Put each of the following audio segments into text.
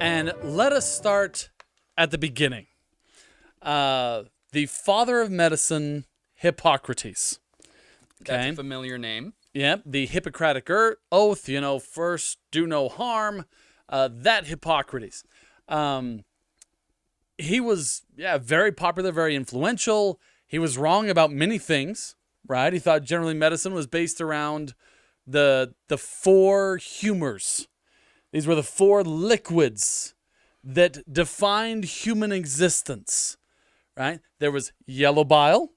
And let us start at the beginning. The father of medicine, Hippocrates. That's a familiar name. Yep, the Hippocratic oath, first do no harm. That Hippocrates. He was, very popular, very influential. He was wrong about many things, right? He thought generally medicine was based around the four humors. These were the four liquids that defined human existence, right? There was yellow bile,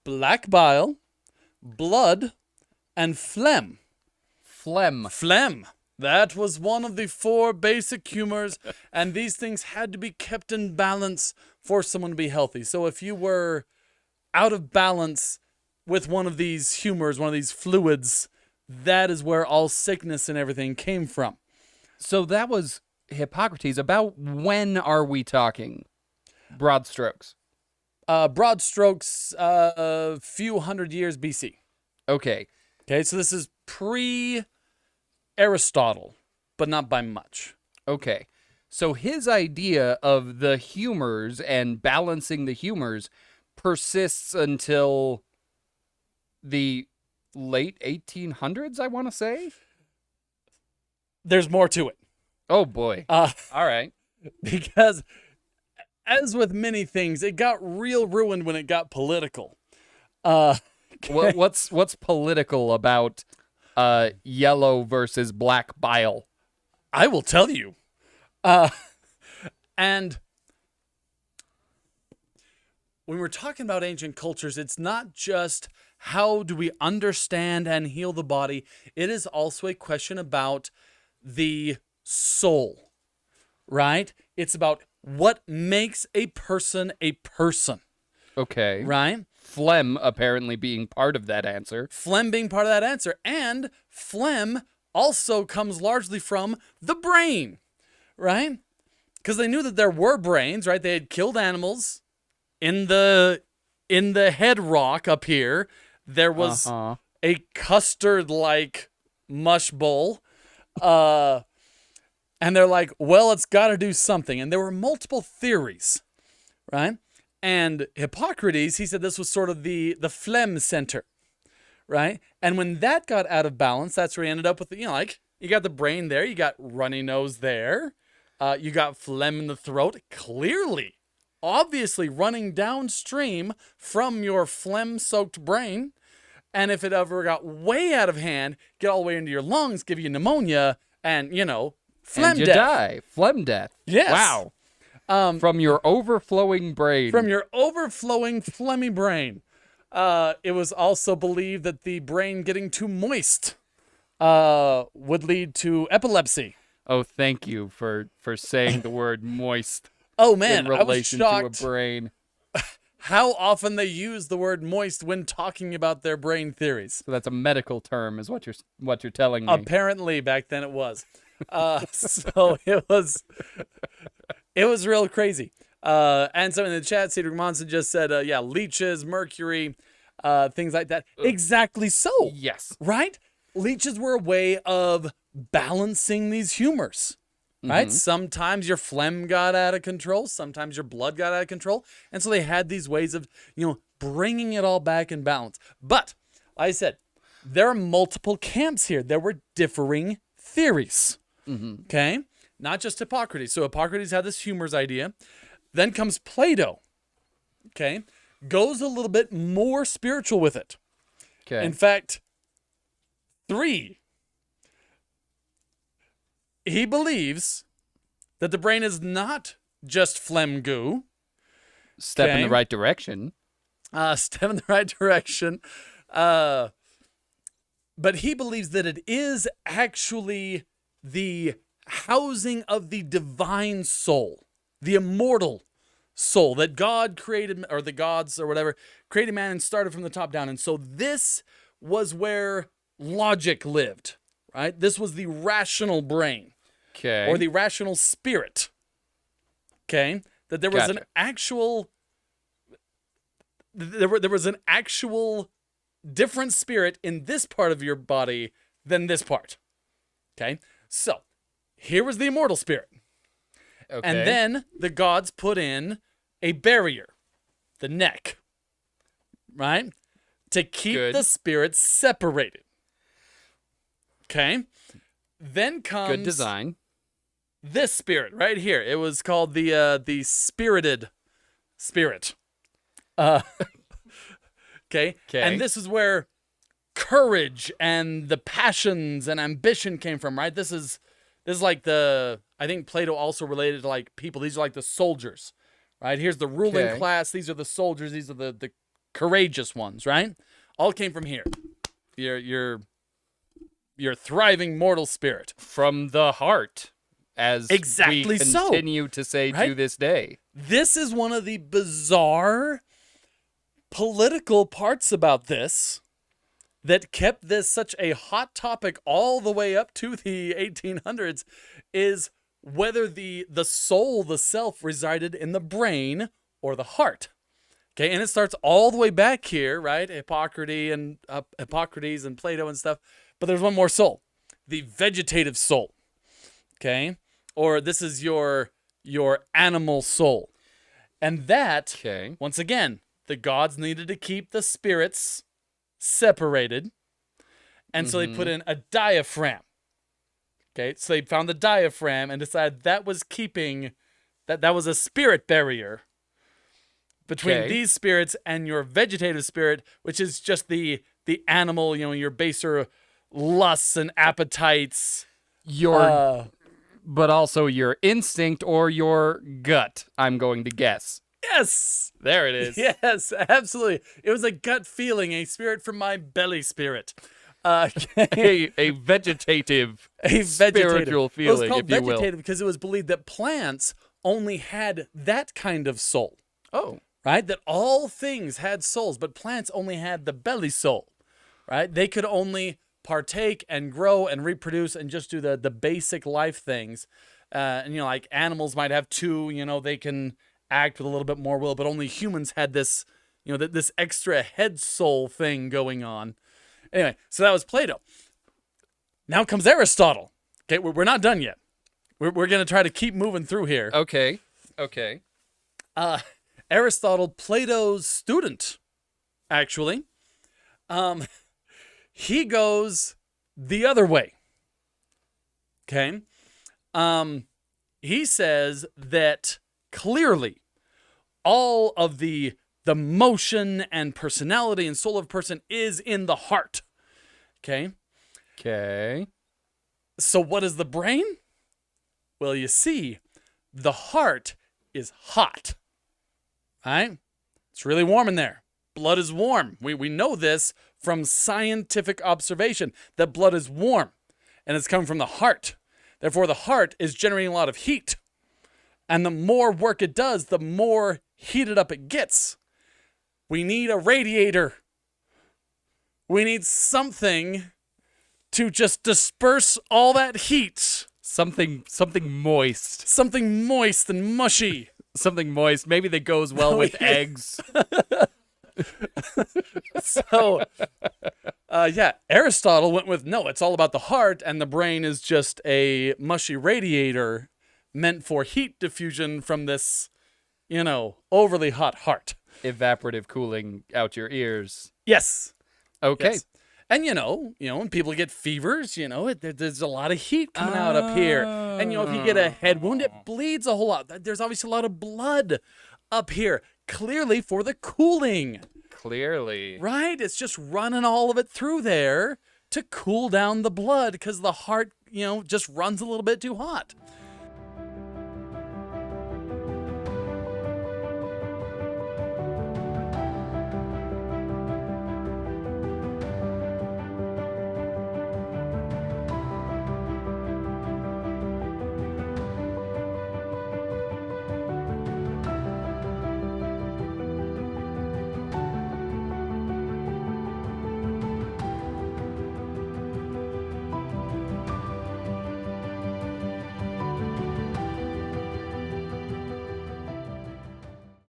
black bile, blood, and phlegm. Phlegm. That was one of the four basic humors, and these things had to be kept in balance for someone to be healthy. So if you were out of balance with one of these humors, one of these fluids, that is where all sickness and everything came from. So that was Hippocrates. About when are we talking? Broad strokes. Broad strokes, a few hundred years BC. Okay. Okay, so this is pre-Aristotle, but not by much. Okay. So his idea of the humors and balancing the humors persists until the late 1800s, I want to say? There's more to it. Oh, boy. All right. Because, as with many things, it got real ruined when it got political. What's political about yellow versus black bile? I will tell you. And when we're talking about ancient cultures, it's not just how do we understand and heal the body. It is also a question about the soul, right? It's about what makes a person a person. Okay. Right? Phlegm apparently being part of that answer. Phlegm being part of that answer. And phlegm also comes largely from the brain, right? Because they knew that there were brains, right? They had killed animals in the head rock up here. There was a custard-like mush bowl. And they're like, well, it's got to do something. And there were multiple theories, right? And Hippocrates, he said this was sort of the phlegm center, right? And when that got out of balance, that's where he ended up with, you got the brain there, you got runny nose there, you got phlegm in the throat, clearly, obviously running downstream from your phlegm-soaked brain. And if it ever got way out of hand, get all the way into your lungs, give you pneumonia, and, phlegm and you death. Die. Phlegm death. Yes. Wow. From your overflowing brain. From your overflowing phlegmy brain. It was also believed that the brain getting too moist would lead to epilepsy. Oh, thank you for saying the word moist. Oh, man, in relation I was shocked to a brain. how often they use the word moist when talking about their brain theories. So that's a medical term, is what you're telling me. Apparently, back then it was. So it was real crazy. And so in the chat, Cedric Monson just said, leeches, mercury, things like that. Exactly so. Yes. Right? Leeches were a way of balancing these humors. Right? Sometimes your phlegm got out of control. Sometimes your blood got out of control. And so they had these ways of, bringing it all back in balance. But, like I said, there are multiple camps here. There were differing theories. Okay? Not just Hippocrates. So Hippocrates had this humors idea. Then comes Plato. Okay? Goes a little bit more spiritual with it. Okay. In fact, 3. He believes that the brain is not just phlegm goo. Step in the right direction. Step in the right direction. But he believes that it is actually the housing of the divine soul, the immortal soul that God created, or the gods or whatever, created man and started from the top down. And so this was where logic lived, right? This was the rational brain. Okay. Or the rational spirit. Okay? That there was an actual there was an actual different spirit in this part of your body than this part. Okay? So, here was the immortal spirit. Okay. And then the gods put in a barrier, the neck, right? To keep Good. the spirits separated. Okay? Then comes Good design. this spirit right here. It was called the spirited spirit. Okay? Okay. And this is where courage and the passions and ambition came from, right? This is like I think Plato also related to like people. These are like the soldiers, right? Here's the ruling Okay. class. These are the soldiers. These are the courageous ones, right? All came from here. Your thriving mortal spirit. From the heart, as Exactly we so. continue to say to Right? this day. This is one of the bizarre political parts about this that kept this such a hot topic all the way up to the 1800s is whether the soul, the self, resided in the brain or the heart. Okay, and it starts all the way back here, right? Hippocrates and Plato and stuff. But there's one more soul, the vegetative soul. Okay, or this is your animal soul, and that Okay. once again, the gods needed to keep the spirits separated, and so they put in a diaphragm. Okay, so they found the diaphragm and decided that was keeping that was a spirit barrier between Okay. these spirits and your vegetative spirit, which is just the animal, your baser lusts and appetites. Your but also your instinct or your gut, I'm going to guess. Yes, There it is. yes, absolutely. It was a gut feeling, a spirit from my belly spirit. a vegetative A vegetative. spiritual It was feeling, called if you will. vegetative because it was believed that plants only had that kind of soul, Oh, right? That all things had souls, but plants only had the belly soul, right? They could only partake and grow and reproduce and just do the basic life things. And like animals might have two, they can act with a little bit more will, but only humans had this, this extra head soul thing going on. Anyway, so that was Plato. Now comes Aristotle. Okay, we're not done yet. We're going to try to keep moving through here. okay. Aristotle, Plato's student, actually, he goes the other way. Okay? He says that clearly all of the motion and personality and soul of a person is in the heart. Okay? Okay. So what is the brain? Well, you see, the heart is hot. Right? It's really warm in there. Blood is warm. We know this from scientific observation, that blood is warm and it's coming from the heart. Therefore, the heart is generating a lot of heat. And the more work it does, the more heated up it gets. We need a radiator. We need something to just disperse all that heat. Something moist. Something moist and mushy. Something moist. Maybe that goes well with eggs. So, Aristotle went with, no, it's all about the heart, and the brain is just a mushy radiator meant for heat diffusion from this, overly hot heart. Evaporative cooling out your ears. Yes. Okay. Yes. And when people get fevers, there's a lot of heat coming out up here. And if you get a head wound, it bleeds a whole lot. There's obviously a lot of blood up here, clearly for the cooling. Clearly. Right? It's just running all of it through there to cool down the blood because the heart, just runs a little bit too hot.